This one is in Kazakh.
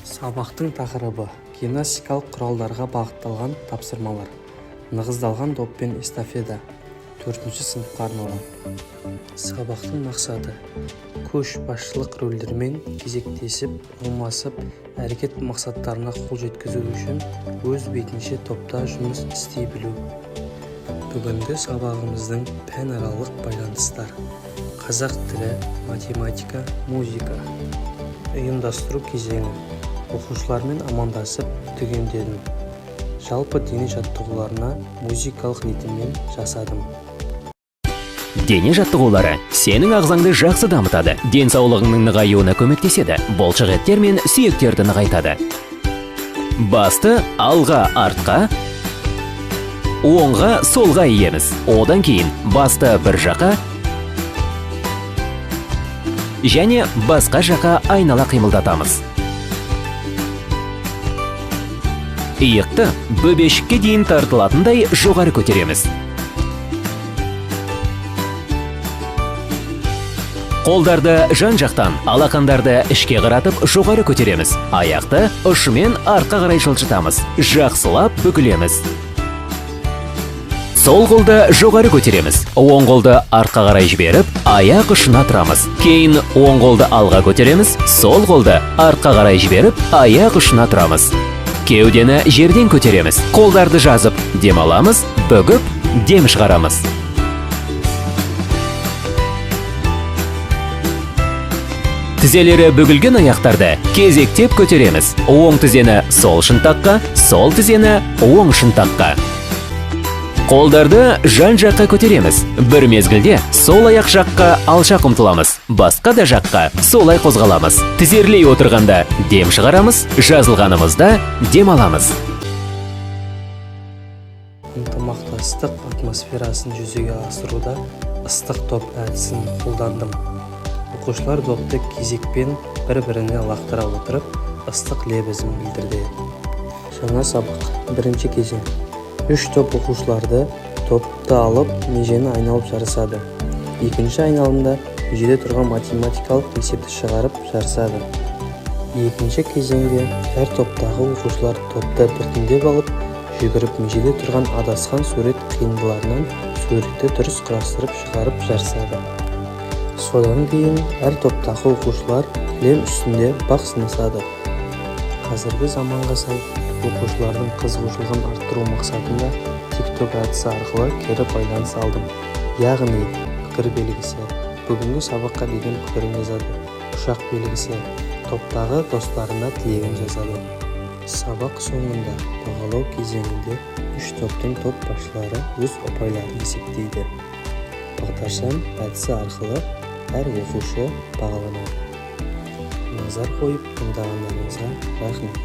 Сабақтың тақырыбы гимнастикалық құралдарға бағытталған тапсырмалар. Нығыздалған доппен эстафета. 4-ші сыныпқа арналған. Сабақтың мақсаты көшбасшылық рөлдермен кезектесіп, алмасып, әрекет мақсаттарына қол жеткізу үшін өз бетінше топта жұмыс істей білу. Бүгінгі сабағымыздың пәнаралық байланыстар. Қазақ тілі, математика, музыка. Ұйымдастыру кезеңі. Оқушылармен амандасып түгендедім. Жалпы дене жаттығуларына музыкалық ритммен жасадым. Дене жаттығулары сенің ағзаңды жақсы дамытады, денсаулығыңның нығаюына көмектеседі, бұлшықеттер мен сүйектерді нығайтады. Басты алға артқа, оңға солға иеміз. Одан кейін басты бір жаққа және басқа жаққа айнала қимылдатамыз. Иықты бөбешікке дейін тартылатындай жоғары көтереміз. Қолдарды жан-жақтан, алақандарды ішке қаратып жоғары көтереміз. Аяқты ұшымен артқа қарай жылжытамыз. Жақсылап бүгілеміз. Сол қолды жоғары көтереміз. Оң қолды артқа қарай жіберіп, аяқ ұшына тұрамыз. Кейін оң қолды алға көтереміз. Сол қолды артқа қарай жіберіп, аяқ ұшына тұрамыз. Кеудені жерден көтереміз. Қолдарды жазып, дем аламыз, бүгіп, дем шығарамыз. Тізелері бүгілген аяқтарды кезектеп көтереміз. Оң тізені сол шынтаққа, сол тізені оң шынтаққа. Қолдарды жан-жаққа көтереміз. Бір мезгілде сол аяқ жаққа алшақ ұмтыламыз. Басқа да жаққа солай қозғаламыз. Тізерлей отырғанда дем шығарамыз, жазылғанымызда дем аламыз. Ынтымақтастық атмосферасын жүзеге асыруда ыстық топ әдісін қолдандым. Оқушылар допты кезекпен бір-біріне лақтыра отырып, ыстық лебізін білдірді. Жаңа сабақ, бірінші кезең. 3 топ оқушыларды топты алып, межені айналып жарысады. Екінші айналымда межеде тұрған математикалық есепті шығарып жарысады. Екінші кезеңде әр топтағы оқушылар топты біртіндеп алып, жүгіріп межеде тұрған адасқан сурет қиындыларынан суретті дұрыс құрастырып шығарып жарысады. Содан кейін әр топтағы оқушылар кілем үстінде бақ сынасады. Қазіргі заманға сай оқушылардың қызығушылығын арттыру мақсатында TikTok әдісі арқылы кері байланыс алдым. Яғни пікір белгісі, бүгінгі сабаққа деген пікірін жазады. Ұшақ белгісі, топтағы достарына тілегін жазады. Сабақ соңында бағалау кезеңінде 3 топтың топ басшылары өз ұпайларын есептейді. Бағдаршам әдісі арқылы әр оқушы бағаланады. Назар қойып тыңдағандарыңызға рахмет.